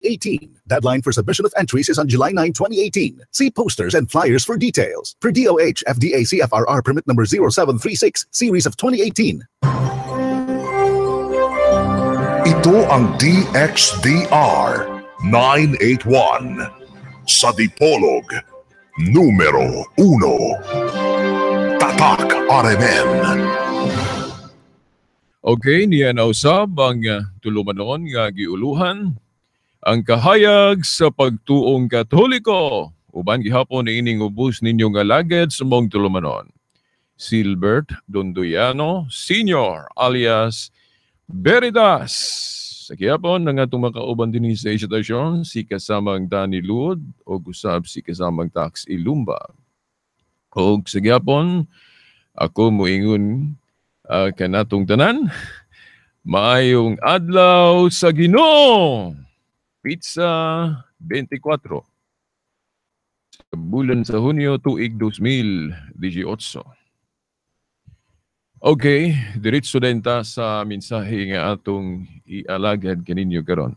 2018. Deadline for submission of entries is on July 9, 2018. See posters and flyers for details. Per DOH, FDA CFRR Permit Number 0736, Series of 2018. Ito ang DXDR 981 sa Dipolog numero 1. Tatak RMN. Okay, niya na usab ang tulumanon nga giuluhan ang kahayag sa pagtuong Katoliko. Uban gihapon ni ining ubos ninyo nga laged sa mong tulumanon. Silbert Dondoyano Sr. alias Veritas. Sa gihapon nga itong makauban din sa istasyon si kasamang Danny Lud o usab si kasamang Tax Ilumba. O sa gihapon ako moingon kanatong tanan, maayong adlaw sa Ginoo. Pizza 24 sa bulan sa Hunyo tuig 2018. Okay, diretso din ta sa mensahe nga atong ialagad kaninyo karon.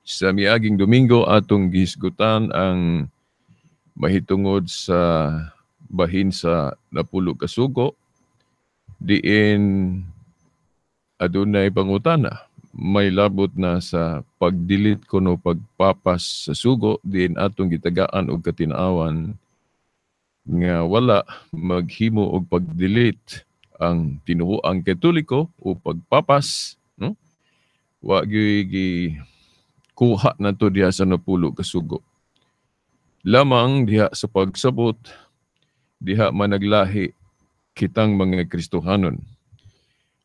Sa miaging Domingo atong gihisgutan ang mahitungod sa bahin sa napulo ka sugo. Diin adunay pangutana, may labot na sa pagdilit kuno pagpapas sa sugo, diin atong gitagaan og katinawan nga wala maghimo og pagdilit ang tinuoang Katoliko o pagpapas, no? Wa gi kuha nato diha sa napulo ka sugo. Lamang diha sa pagsabot, diha managlahi kitang mga Kristohanon.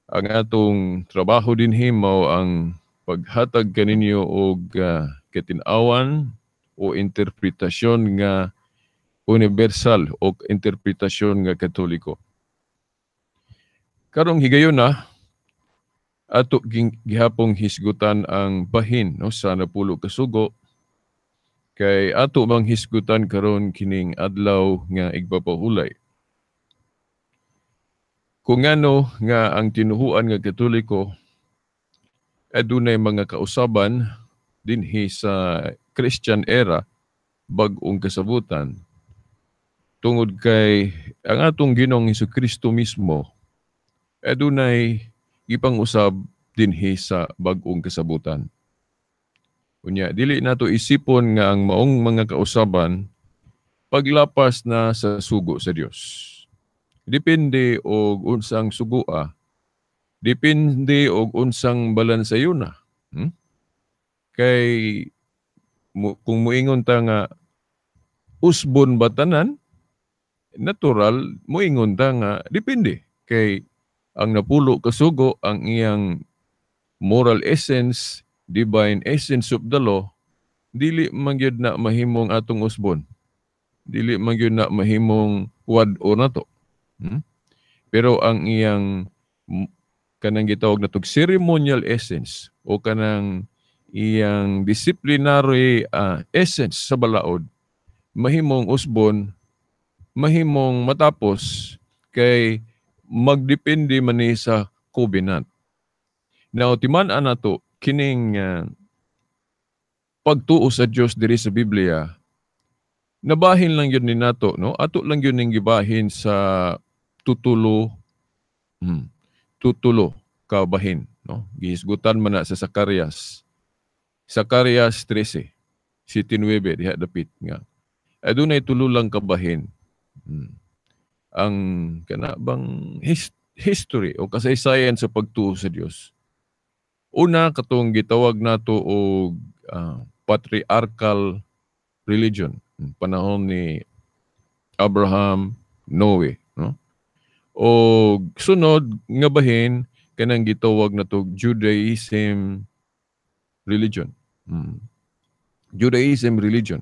Ang atong trabaho din himaw ang paghatag kaninyo og katinawan o interpretasyon nga universal o interpretasyon nga Katoliko. Karong higayon na ato gihapong hisgutan ang bahin no sa napulo ka sugo kay ato bang hisgutan karon kining adlaw nga igpapahulay. Kung ano nga ang tinuhuan nga Katoliko adunay mga kausaban dinhi sa Christian era bag-ong kasabutan tungod kay ang atong Ginoong Hesukristo mismo adunay gipang-usab dinhi sa bag-ong kasabutan. Unya dili nato isipon nga ang maong mga kausaban paglapas na sa sugo sa Dios. Depende og unsang sugua. Depende og unsang balansayuna. Kay kung moingon ta nga usbon ba tanan, natural moingon ta nga depende. Kay ang napulo ka sugo ang iyang moral essence, divine essence of the law, dili man gyud na mahimong atong usbon. Dili man gyud na mahimong wad-o nato. Pero ang iyang kanang gitawag natong ceremonial essence o kanang iyang disciplinary essence sa balaod mahimong usbon, mahimong matapos kay magdepende man ni sa covenant. Now timan-an nato kining pagtuo sa Dios diri sa Biblia nabahin lang yun ni nato, no? Ato lang yun ning gibahin sa tutulo ka bahin, no? Gihisgutan man na sa Zacarias 13, 19 diha dapit nga. Adunay tulo lang ka bahin. Ang kana bang history o kasaysayan sa pagtuo sa Dios. Una katong gitawag nato og patriarchal religion, panahon ni Abraham, Noe, no? O sunod nga bahin kanang gitawag nato Judaism religion. Judaism religion.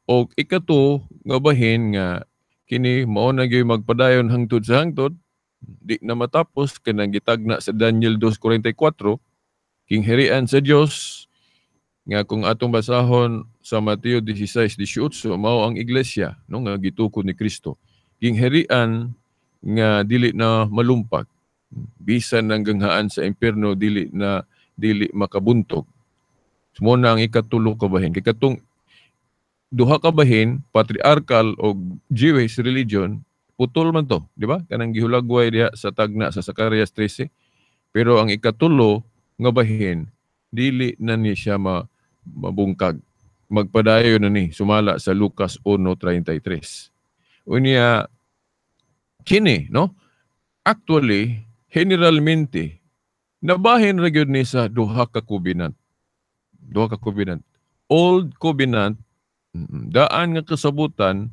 O ikato nga bahin nga kini mao na gyud magpadayon hangtod sa hangtod, di na matapos kanang gitagna sa Daniel 2:44 kinghirian sa Dios nga kung atong basahon sa Mateo 16:18 mao ang iglesia no nga gitukod ni Kristo. Kinghirian nga dili na malumpag. Bisan hanggang haan sa impierno dili makabuntog. Mo na ang ikatulo ka bahin. Kay katong duha ka bahin, patriarchal o Jewish religion, putol man to, di ba? Kanang gihulagway diha sa tagna sa Zacarias 13. Pero ang ikatulo nga bahin, dili na ni siya mabungkag. Magpadayon na ni sumala sa Lucas 1:33. Unya kini, no? Actually, generalmente nabahin ra gyud ni sa duha ka covenant. Duha ka covenant. Old covenant, daan nga kasabutan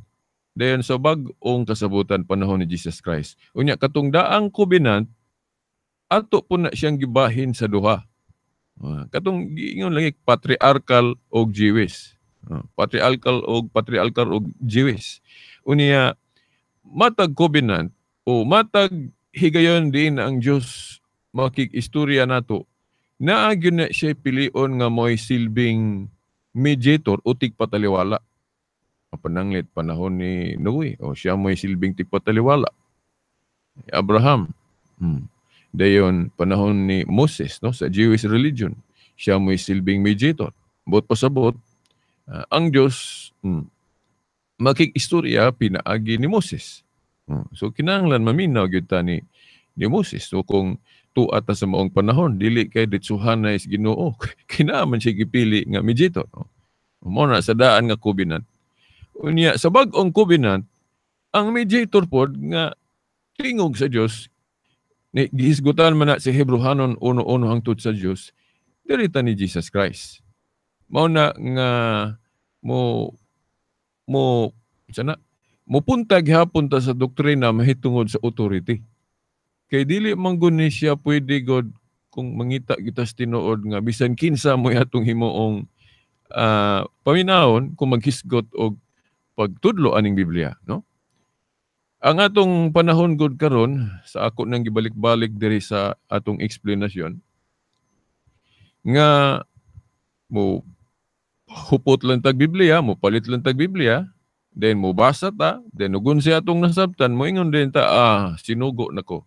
dayon sa bag-ong kasabutan panahon ni Jesus Christ. Unya katong daang covenant ato po na siyang gibahin sa duha. Katong giingon lagi patriarchal o Jewish. Patriarchal o Jewish. Unya matag covenant o matag higayon din ang Dios makikistorya nato. Naagyon na siya pilion nga mo'y silbing mediator o tigpataliwala. Pananglit panahon ni Noe o siya mo'y silbing tigpataliwala. Abraham. Dayon panahon ni Moses, no, sa Jewish religion, siya mo'y silbing mediator. Bot pasabot ang Dios makikistorya pinaagi ni Moses. So kinahanglan maminaw gyud ta ni Moses. So kung tuat sa maong panahon dili kay ditsuhan na is Ginoo, kinahanglan siya gipili nga mediator. Mo na sa daan nga covenant. Unya sa bag-ong covenant, ang mediator pod nga tingog sa Dios ni gihisgutan man na si Hebrehanon 1:1 hangtod sa Dios, dirita ni Jesus Christ. Mao na nga mo puntag hapon ta sa doktrina mahitungod sa authority. Kay dili man gud ni siya pwede god kung mangita kita sa tinuod nga bisan kinsa mo atong himuong paminahon kung maghisgot og pagtudlo aning Biblia, no? Ang atong panahon gud karon sa ako nang gibalik-balik diri sa atong explanation nga mo hupot lang tag Biblia, mo palit lang tag Biblia, then mo basa ta, then ugon siya atong nasabtan, mo ingon din ta, sinugo nako.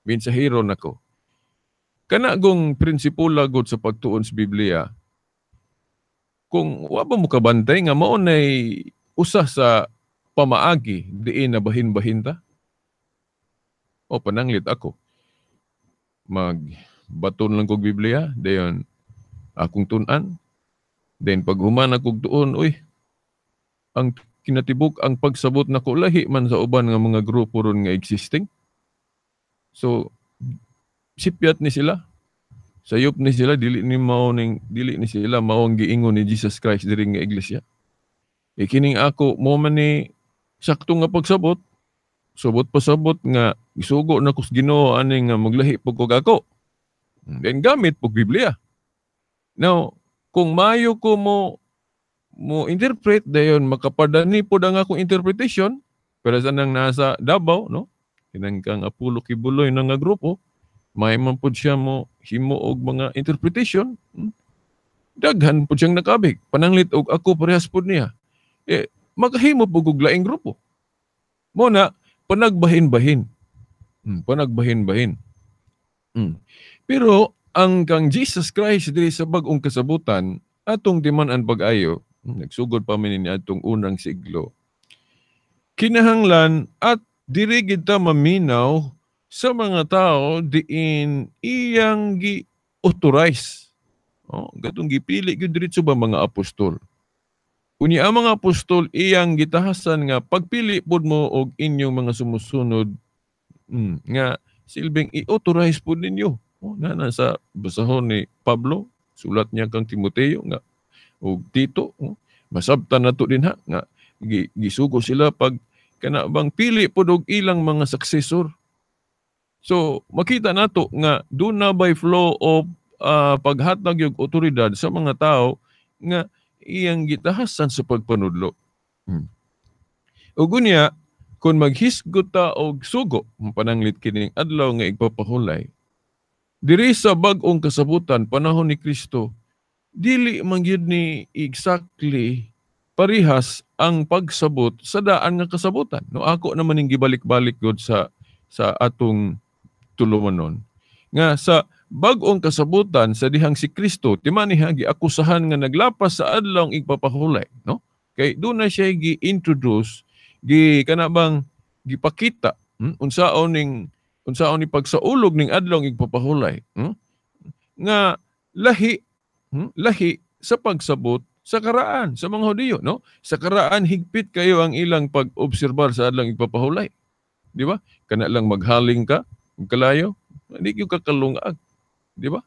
Mensahero nako. Kana gong prinsipula gud sa pagtuon sa Biblia. Kung wa ba mo kabantay nga mao nay usa sa pamaagi diin na bahin-bahin ta. O pananglit ako. Magbaton lang kog Biblia, dayon akong tun-an. Then pag human akong tuon, ang kinatibuk ang pagsabot nako lahi man sa uban nga mga grupo ron nga existing. So sipyat ni sila. Sayop ni sila dili ni sila maong giingon ni Jesus Christ diri nga iglesia. Kining ako mo man ni sakto nga pagsabot. Subot pasabot nga isugo na kus Ginoo ani nga maglahi pug kog ako. Then gamit pug Biblia. Now, kung mayo ko mo interpret dayon makapadani pod ang akong interpretation para sa nang nasa Davao, no? Kinang kang Apulo Kibuloy na nga grupo, may man po siya mo himo og mga interpretation. Daghan po siyang nakabig. Pananglit og ako parehas po niya. Makahimo po og laing grupo. Muna, panagbahin-bahin. Panagbahin-bahin. Pero, ang kang Jesus Christ diri sa bag-ong kasabutan, atong timan-an pag-ayo, nagsugod pa man ni atong unang siglo, kinahanglan at diri kita maminaw sa mga tao diin iyang gi-authorize. Gatong gipili gyud diretso ba mga apostol. Unya ang mga apostol iyang gitahasan nga pagpili pod mo og inyong mga sumusunod nga silbing i-authorize pod ninyo. Na sa basahon ni Pablo, sulat niya kang Timoteo nga og Tito, masabtan nato din nga gisugo sila pag kana bang pili pod og ilang mga successor. So makita nato nga do na by flow of paghatag og otoridad sa mga tao nga iyang gitahasan sa pagpanudlo. Ug unya kun maghisgot ta og sugo, pananglit kining adlaw nga igpapahulay. Diri sa bag-ong kasabutan panahon ni Kristo, dili man gyud ni exactly parihas ang pagsabot sa daan nga kasabutan. No, ako naman ning gibalik-balik gud sa atong tulumanon nga sa bag-ong kasabutan sa dihang si Kristo timaniha giakusahan nga naglapas sa adlaw igpapahulay, no? Kay doon na siya gi-introduce, kanabang gipakita unsaon ni pagsaulog ning adlaw igpapahulay, nga lahi sa pagsabot sa karaan sa mga Hudiyo, no? Sa karaan higpit kayo ang ilang pag-obserbar sa adlaw igpapahulay. Di ba? Kana lang maghaling ka, magkalayo, hindi yung kakalungag. Di ba?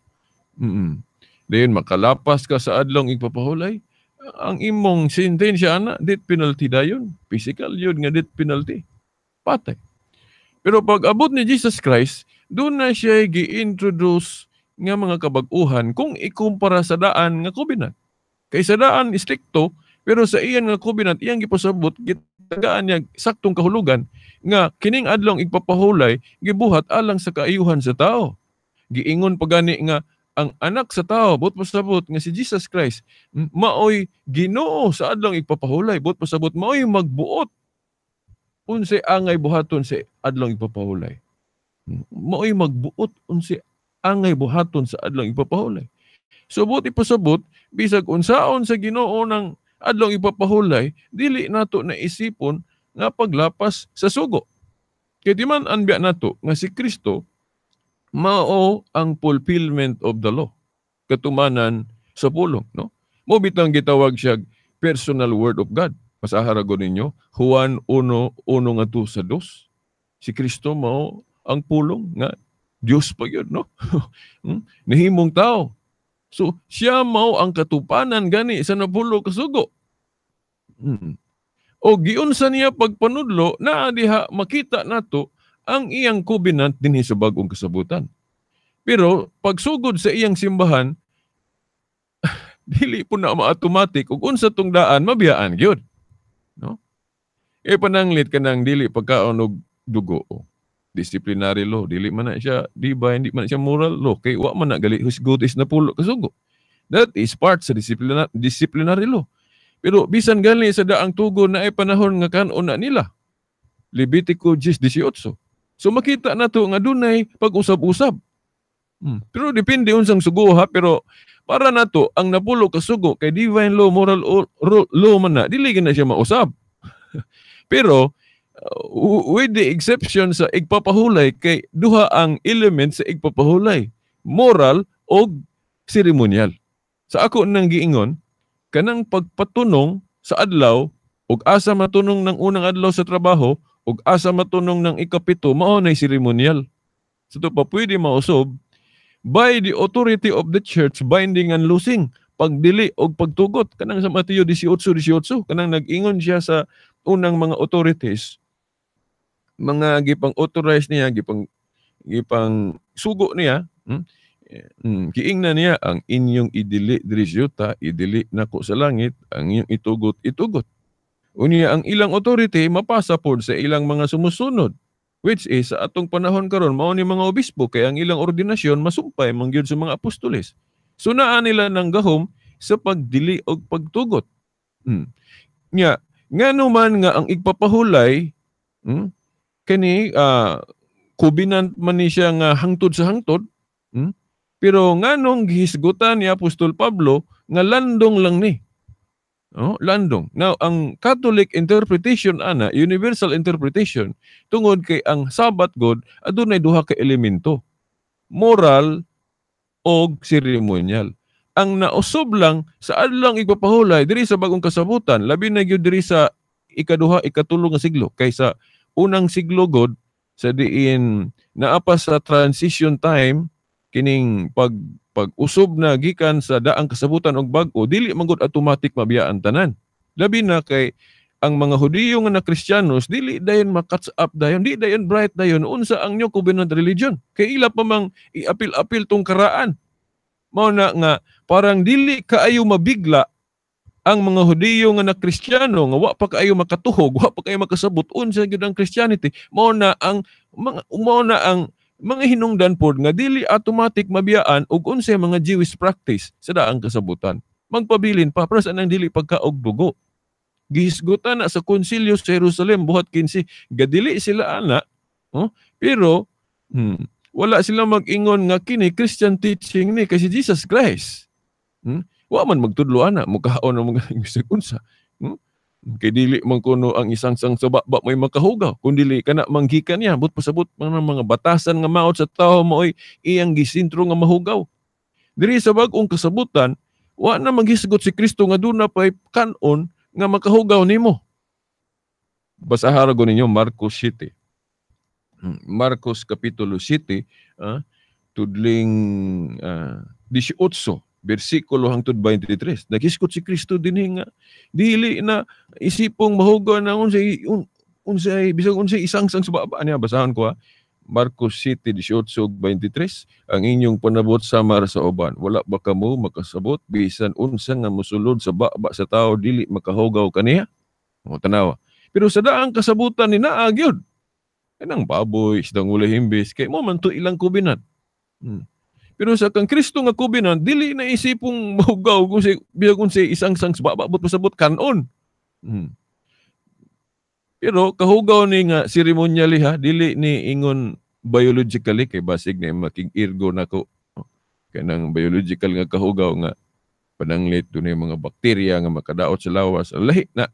Dayon makalapas ka sa adlaw igpapahulay, ang imong sentensya ana, death penalty dayon. Physical yun nga death penalty. Patay. Pero pag abot ni Jesus Christ, doon na siya gi-introduce nga mga kabag-uhan kung ikumpara sa daan nga covenant. Kay sa daan istrikto, pero sa iyan nga covenant, iyang gipasabot, gitagaan niya saktong kahulugan nga kining adlaw igpapahulay gibuhat alang sa kaayuhan sa tao. Giingon pa gani nga ang anak sa tao bot pasabot nga si Jesus Christ maoy Ginoo sa adlaw igpapahulay, bot pasabot maoy magbuot unsay angay buhaton sa adlaw igpapahulay. Maoy magbuot unsay angay buhaton sa adlaw igpapahulay. So bot ipasabot bisag unsaon sa Ginoo ng adlaw igpapahulay, dili nato na isipon nga paglapas sa sugo. Kay di man anbiya nato nga si Kristo mao ang fulfillment of the law. Katumanan sa pulong, no? Mo bitang gitawag siya personal word of God. Masaharagon ninyo, Juan 1:1 nga 2 sa 2. Si Kristo mao ang pulong nga Dios pa yun, no? Nahimong tao. So, siya mao ang katupanan gani sa napulo kasugo. O giunsa niya pagpanudlo na diha makita nato ang iyang covenant dinhi sa bag-ong kasabutan. Pero pagsugod sa iyang simbahan, dili po na ma-automatic ug unsa tong daan mabiyaan gyud, no? Pananglit kanang dili pagkaon og dugo. Disciplinary law, dili man na siya divine, di man na siya moral law, kay wa man na gali husgutis na pulo kasugo. That is part sa disciplinary law. Pero bisan gali sa daang tugon na ay panahon nga kanon na nila. Levitico 10:18. So makita nato nga dunay pag-usab-usab. Pero depende unsang sugo ha, pero para nato ang napulo ka sugo kay divine law, moral law man na, dili na siya mausab. Pero with the exception sa igpapahulay kay duha ang element sa igpapahulay, moral o seremonyal. Sa ako nang giingon, kanang pagpatunong sa adlaw ug asa matunong ng unang adlaw sa trabaho ug asa matunong ng ikapito mao nay seremonyal. So to pa pwede mausob by the authority of the church binding and loosing, pagdili og pagtugot kanang sa Mateo 18:18 kanang nag-ingon siya sa unang mga authorities, mga gipang authorize niya, gipang sugo niya, giingna niya ang inyong idili diri sa yuta, idili nako sa langit, ang inyong itugot. Unya ang ilang authority mapasa pod sa ilang mga sumusunod, which is sa atong panahon karon mao ni mga obispo, kay ang ilang ordinasyon masumpay mangyud sa mga apostoles. So naa nila ng gahom sa pagdili og pagtugot. Nya ngano man nga ang igpapahulay, kani covenant man ni siya nga hangtod sa hangtod, pero nganong gihisgutan ni Apostol Pablo nga landong lang ni. Landong. Now, ang Catholic interpretation ana, universal interpretation, tungod kay ang Sabbath God adunay duha ka elemento, moral o ceremonial. Ang nausob lang sa adlang igpapahulay diri sa bagong kasabutan, labi na gyud diri sa ikaduha, ikatulo nga siglo, kaysa unang siglo God sa diin naapa sa transition time kining pag-usob na gikan sa daang kasabutan og bag-o, dili man gud automatic mabiyaan tanan. Labi na kay ang mga Hudiyo nga na Kristiyanos dili dayon ma-catch up dayon, di dayon bright dayon unsa ang new covenant religion. Kay ila pa mang iapil-apil tong karaan. Mao na nga parang dili kaayo mabigla ang mga Hudiyo nga na Kristiyano nga wa pa kaayo makatuhog, wa pa kaayo makasabot unsa gyud ang Christianity. Mao na ang mga hinungdan pod nga dili automatic mabiyaan og unsay mga Jewish practice sa daang kasabutan. Magpabilin pa para sa nang dili pagkaog dugo. Gihisgutan na sa konsilyo sa Jerusalem buhat 15, gadili sila ana, pero wala sila mag-ingon nga kini Christian teaching ni kasi Jesus Christ. Wa man magtudlo ana mukaon ang mga bisag unsa. Kay dili man kuno ang isang sang sa baba may makahugaw kun dili kana manggikan niya but pasabot mga batasan nga maot sa tawo mo'y iyang gisintro nga mahugaw. Diri sa bag-ong kasabutan wa na maghisgot si Kristo nga duna pay kanon nga makahugaw nimo. Basahan ko ninyo Marcos 7. Marcos Kapitulo 7, tudling 18, versikulo hangtod 23. Naghisgot si Kristo dinhi nga dili na isipong mahugaw na unsay bisag unsay isang-sang subaba niya. Basahan ko Marcos 7:18-23, ang inyong panabot samar sa uban, wala ba kamo makasabot bisan unsa nga mosulod sa baba sa tao dili makahugaw kaniya? O tanawa. Pero sa daang kasabutan ni naa gyud. Kanang baboy, isdang ulay himbis kay mo man to ilang kubinat. Pero sa kang Kristo nga kubinat dili na isipong mahugaw kung si isang-sang baba but pasabot kanon. Pero kahugaw ni nga ceremonially dili ni ingon biologically kay basig na making-irgo nako. Kanang biological nga kahugaw nga pananglit dunay mga bakterya nga makadaot sa lawas. Lahi na,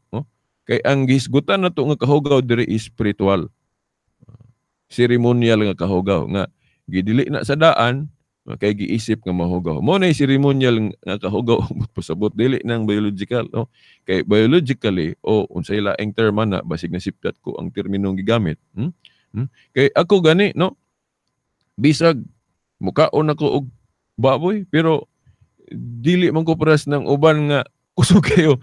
kay ang gisgutan nato nga kahugaw diri is spiritual. Ceremonial nga kahugaw nga gidili na sa daan kay giisip nga mahugaw. Mo na ceremonial nga kahugaw pasabot dili nang biological, kay biologically unsay laing term na basig na siptat ko ang terminong gigamit. Kay ako gani bisag mukaon ako og baboy pero dili man ko paras ng uban nga kusog kayo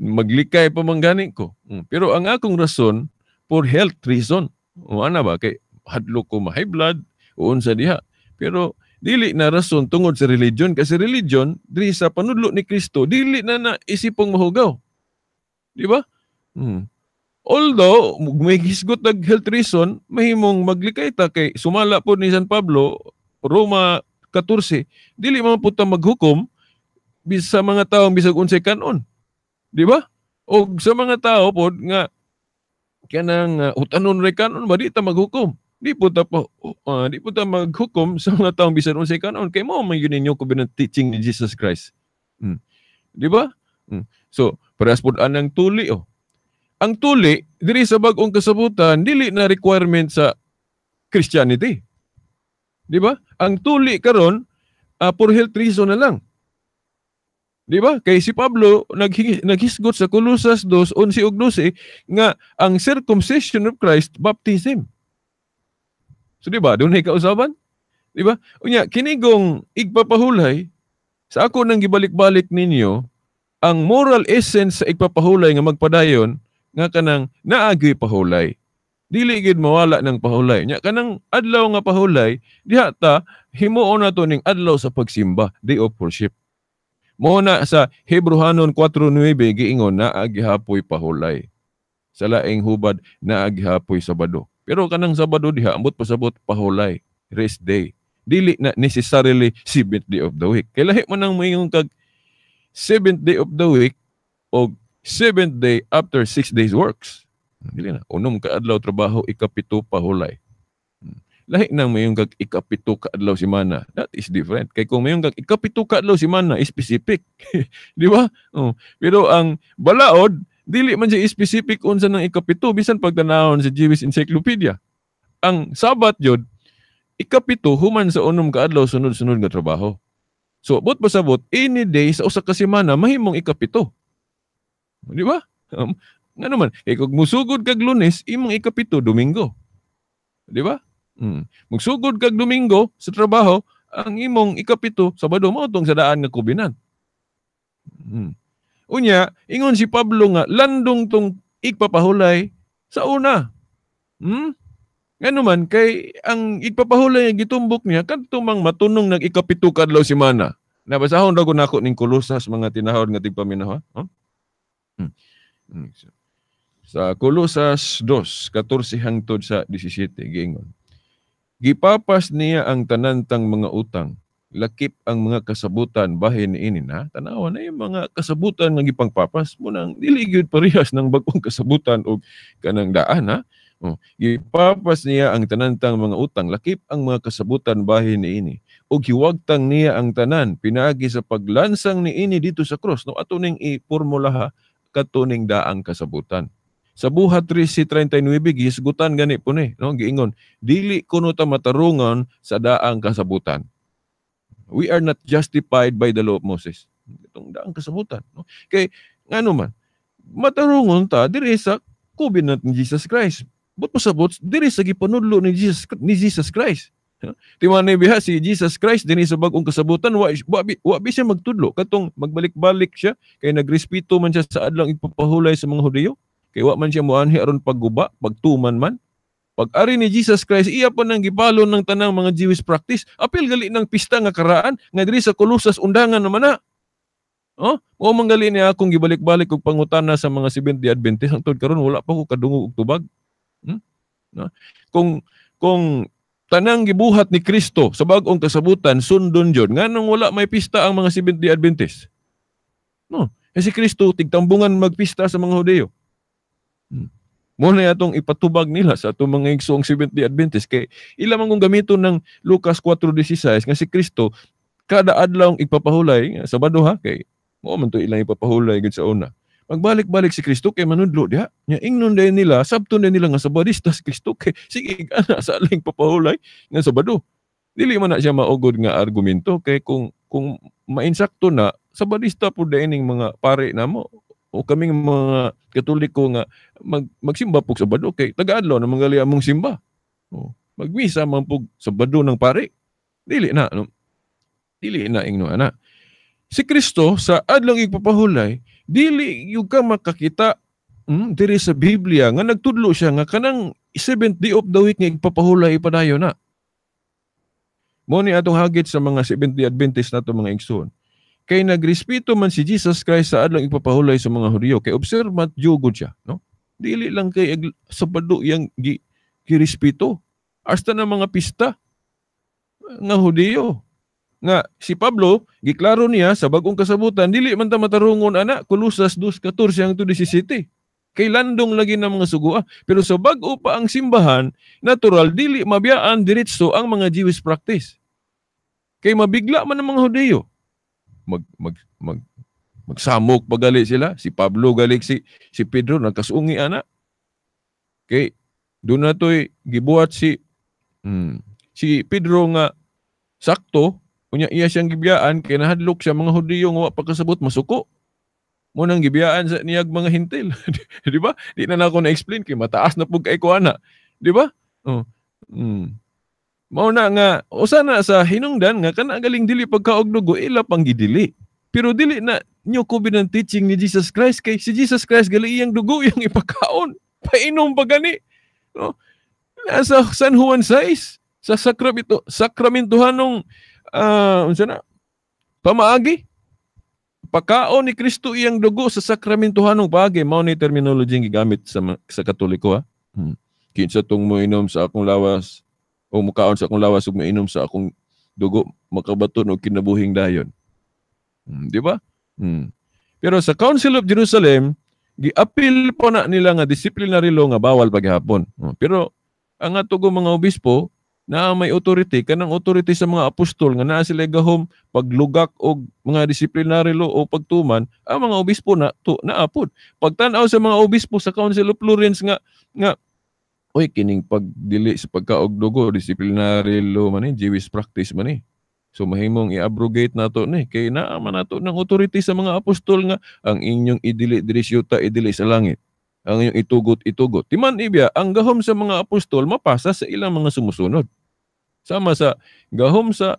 maglikay pa man gani ko. Pero ang akong rason for health reason. Ana ba kay hadlo ko ma-high blood o unsa diha. Pero dili na rason tungod sa religion kasi religion diri sa panudlo ni Kristo dili na isipong mahugaw. Di ba? Although may hisgot nag health reason mahimong maglikay ta kay sumala po ni San Pablo Roma 14 dili man puta maghukom sa mga tawo bisag unsay kanon. Di ba? O sa mga tao pod nga kanang utanon re kanon ba di ta maghukom. Di po ta maghukom sa mga taong bisan unsay kanon kay mao man yun ninyo covenant teaching ni Jesus Christ. Di ba? So, parehas pod anang tuli Ang tuli diri sa bag-ong kasabutan dili na requirement sa Christianity. Di ba? Ang tuli karon for health reason na lang. Di ba? Kay si Pablo naghisgot sa Colosas 2:11-12 nga ang circumcision of Christ baptism. So di ba? Doon ay kausaban? Di ba? Unya, kinigong igpapahulay sa ako nang gibalik-balik ninyo ang moral essence sa igpapahulay nga magpadayon nga kanang naagi pahulay. Dili gid mawala ng pahulay. Nya kanang adlaw nga pahulay diha ta himuon nato ning adlaw sa pagsimba, day of worship. Mo na sa Hebrehanon 4:9 giingon na agihapoy pahulay. Sa laing hubad na agihapoy Sabado. Pero kanang Sabado diha ambot pasabot pahulay, rest day. Dili na necessarily 7th day of the week. Kay lahi man nang moingon kag 7th day of the week o 7th day after 6 days works. Dili na unom ka adlaw trabaho ikapito pahulay. Lahi nang mayong kag ikapito ka adlaw semana. That is different. Kay kung mayong kag ikapito ka adlaw semana, specific. Di ba? Pero ang balaod, dili man siya specific unsa nang ikapito bisan pagtanawon sa Jewish Encyclopedia. Ang Sabat yun, ikapito human sa unom ka adlaw sunod-sunod nga trabaho. So, but pasabot, any day sa usa ka semana mahimong ikapito. Di ba? Nga naman, kay kung musugod kag Lunes, imong ikapito Domingo. Di ba? Magsugod kag Domingo sa trabaho, ang imong ikapito Sabado mao tong sa daan nga kubinan. Unya, ingon si Pablo nga landong tong igpapahulay sa una. Ngano man kay ang igpapahulay nga gitumbok niya kadto mang matunong nag ikapito ka adlaw semana. Nabasahon ra ko nako ning Kolosas mga tinahod nga tigpaminaw Sa Kolosas 2:14 hangtod sa 17 giingon. Gipapas niya ang tanantang mga utang. Lakip ang mga kasabutan bahin niini na. Tanawa na yung mga kasabutan nga gipangpapas mo nang dili gyud parehas ng bag-ong kasabutan o kanang daan Gipapas niya ang tanantang mga utang, lakip ang mga kasabutan bahin niini. O giwagtang niya ang tanan, pinaagi sa paglansang niini dito sa cross. No, ato ning i-formula katuning daang kasabutan. Sa buhat 13:39, gihisgutan gani po ni, no, giingon, dili kuno ta matarungon sa daang kasabutan. We are not justified by the law of Moses. Itong daang kasabutan. No? Kay, ngano man, matarungon ta, diri sa covenant ni Jesus Christ. But pasabot, diri sa gipanudlo ni Jesus Christ. Timan ni biha si Jesus Christ din sa bagong kasabutan, wa siya magtudlo. Katong magbalik-balik siya, kay nagrespeto man siya sa adlang ipapahulay sa mga Hudiyo. Kay wa man siya muanhi aron pagguba, pagtuman man. Pag-ari ni Jesus Christ, iya pa nang gibalon ng tanang mga Jewish practice. Apil gali ng pista nga karaan, nga diri sa Colossus undangan naman na. O manggali niya akong gibalik-balik og pangutana sa mga Seventh-day Adventist hangtod karon wala pa ko kadungog og tubag. No? Kung tanang gibuhat ni Kristo sa bag-ong kasabutan sundon jud nganong wala may pista ang mga Seventh-day Adventist. No, si Kristo tigtambungan magpista sa mga Hudiyo. Mo na atong ipatubag nila sa atong mga igsoong Seventh-day Adventist kay ila man kung gamiton ng Lucas 4:16 nga si Kristo kada adlaw ipapahulay sa Sabado kay mo man to ilang ipapahulay gid sa una. Magbalik-balik si Kristo kay manudlo diha. Nya ingnon din nila, sabton din nila nga Sabadista si Kristo kay sige ana sa aling papahulay nga Sabado. Dili man na siya maugod nga argumento kay kung mainsakto na Sabadista pud dining mga pare namo o kaming mga Katoliko nga magsimba pug Sabado kay taga-adlaw na mangali among simba. Magmisa man pug Sabado ng pare. Dili na no. Dili na ingno ana. Si Kristo sa adlong igpapahulay, dili yung ka makakita diri sa Biblia nga nagtudlo siya nga kanang 7th day of the week nga igpapahulay ipadayon na. Mo ni atong hagit sa mga 7th-day Adventist nato mga igsoon. Kay nagrespeto man si Jesus Christ sa adlong igpapahulay sa mga Hudiyo kay observant jugod siya, no? Dili lang kay Sabado yang girespeto. Hasta na mga pista nga Hudiyo. Nga si Pablo giklaro niya sa bagong kasabutan dili man ta matarungon ana Colossus 2:14 hangtod 17. Kay landong lagi ng mga sugua pero sa bag-o pa ang simbahan natural dili mabiyaan diretso ang mga Jewish practice. Kay mabigla man ang mga Hudiyo. Magsamok pagali sila si Pablo galik si Pedro nagkasungi ana. Kay doon na to'y gibuhat si Pedro nga sakto unya iya siyang gibiyaan kay nahadlok siya mga Hudiyo nga wa pagkasabot masuko. Mo nang gibiyaan sa niyag mga hintil. Di ba? Di na ako na-explain kay mataas na pug kay ko ana. Di ba? Mao na nga usa na sa hinungdan nga kana galing dili pagkaog dugo ila pang gidili. Pero dili na new covenant teaching ni Jesus Christ kay si Jesus Christ gali iyang dugo iyang ipakaon. Painom pa gani. No? Sa San Juan 6 sa sakramentuhanong pamaagi pagkaon ni Kristo iyang dugo sa sakramentuhanong paagi mao ni terminology nga gigamit sa Katoliko kinsa tong moinom sa akong lawas o mukaon sa akong lawas ug mainom sa akong dugo makabaton og kinabuhing dayon. Di ba? Pero sa Council of Jerusalem giapil po na nila nga disciplinary law nga bawal paghapon. Pero ang atong mga obispo na may authority, kanang authority sa mga apostol nga naa sila gahom paglugak og mga disciplinary law o pagtuman, ang mga obispo naapod. Pagtan-aw sa mga obispo sa Council of Florence nga oy kining pagdili sa pagkaog dugo disciplinary law man Jewish practice man So mahimong i-abrogate nato ni kay naa man nato ng authority sa mga apostol nga ang inyong idili diri syuta idili sa langit. Ang inyong itugot. Timan ibya, ang gahom sa mga apostol mapasa sa ilang mga sumusunod. Sama sa gahom sa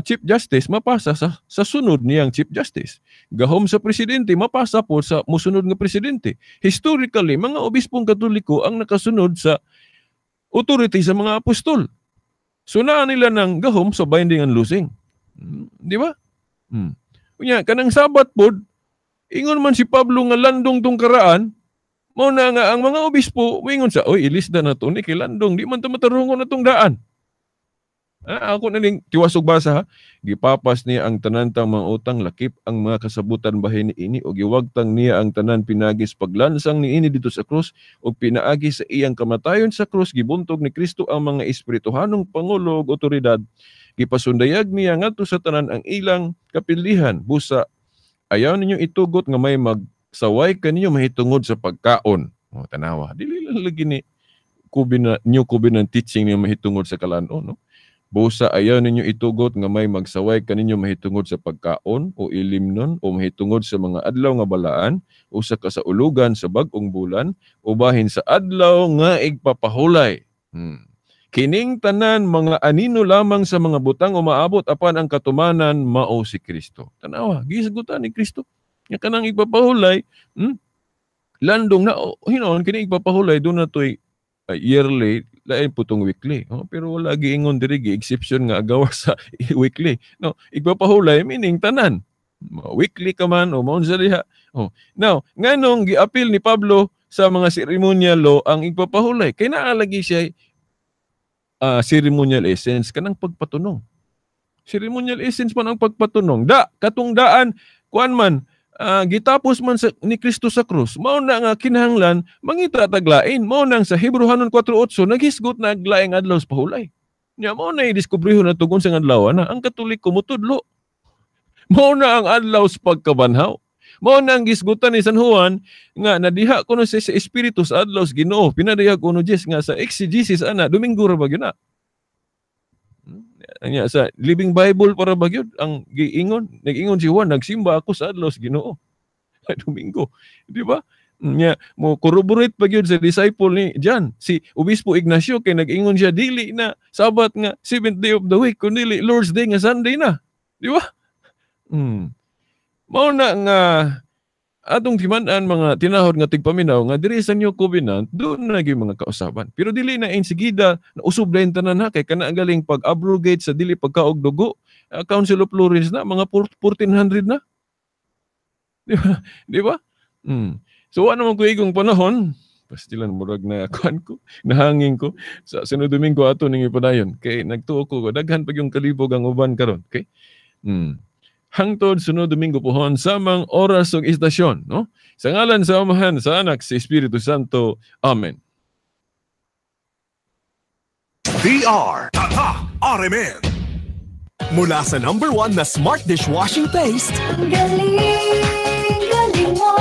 Chief Justice, mapasa sa sunod niyang Chief Justice. Gahom sa Presidente, mapasa po sa musunod nga Presidente. Historically, mga obispong Katoliko ang nakasunod sa authority sa mga apostol. So naa nila ng gahom sa binding and loosing. Di ba? Kunya, kanang Sabat pod, ingon man si Pablo nga landong tong karaan, mao na nga ang mga obispo, ingon sa, oy, ilisda na to, ni kay landong, di man ta matarungon na tong daan. Ako na ning tiwasog basa ha. Gipapas niya ang tanantang mga utang, lakip ang mga kasabutan bahin ni ini, o giwagtang niya ang tanan pinagis paglansang ni ini dito sa krus, o pinaagi sa iyang kamatayon sa krus, gibuntog ni Kristo ang mga espirituhanong pangulo ug otoridad. Gipasundayag niya ngadto sa tanan ang ilang kapilihan. Busa, ayaw ninyo itugot nga may magsaway kaninyo mahitungod sa pagkaon. O, tanawa. Dili lang lagi ni new covenant teaching niya mahitungod sa kalanon, no? Busa, ayaw ninyo itugot nga may magsaway kaninyo mahitungod sa pagkaon o ilimnon o mahitungod sa mga adlaw nga balaan o sa kasaulugan sa bag-ong bulan o bahin sa adlaw nga igpapahulay. Kining tanan mga anino lamang sa mga butang umaabot apan ang katumanan mao si Kristo. Tanawa, gisgutan ni Kristo. Nga kanang igpapahulay, landong na, hinon, kining igpapahulay, doon na to'y yearly, lain putong weekly. Pero wala giingon diri gi-exception nga agawa sa weekly. No, igpapahulay meaning tanan. Weekly ka man o maun sa diha. Now, nganong gi-appeal ni Pablo sa mga ceremonial law ang igpapahulay? Kay naa lagi siya ceremonial essence kanang pagpatunong. Ceremonial essence man ang pagpatunong. Katong daan kuan man gitapos man ni Kristo sa krus, mao na nga kinahanglan mangita taglain, mao nang sa Hebrehanon 4:8 naghisgot na aglaing adlaw sa pahulay. Nya mao na idiskubriho na tugon sa adlaw na ang Katoliko mutudlo. Mao na ang adlaw sa pagkabanhaw. Mao na ang gisgutan ni San Juan nga nadiha kuno sa espiritu sa adlaw sa Ginoo, pinadayag kuno Dios nga sa exegesis ana Domingo ra ba gyud na. Anya sa Living Bible para ba gyud ang giingon, nag-ingon si Juan, nagsimba ako sa adlaw sa Ginoo. Domingo, di ba? Nya mo corroborate pa gyud sa disciple ni John, si Obispo Ignacio, kay nag-ingon siya dili na Sabat nga 7th day of the week kundi Lord's Day nga Sunday na. Di ba? Mao na nga atong timan-an mga tinahod nga tigpaminaw nga diri sa New Covenant doon na gyud mga kausaban. Pero dili na insigida na usob dayon tanan ha kay kana galing pag-abrogate sa dili pagkaog dugo. Council of Florence na mga 1400 na. Di ba? So ano man ko igong panahon, pastilan murag na kuan ko, nahangin ko sa sunod Domingo ato ning ipadayon kay nagtuo ko daghan pag yung kalibog ang uban karon, okay? Hangtod sunod Domingo pohon samang oras ug istasyon, no? Sa ngalan sa Amahan, sa Anak, sa Espiritu Santo. Amen. DR Tatak RMN. Mula sa #1 na smart dishwashing paste, Galing, galing mo.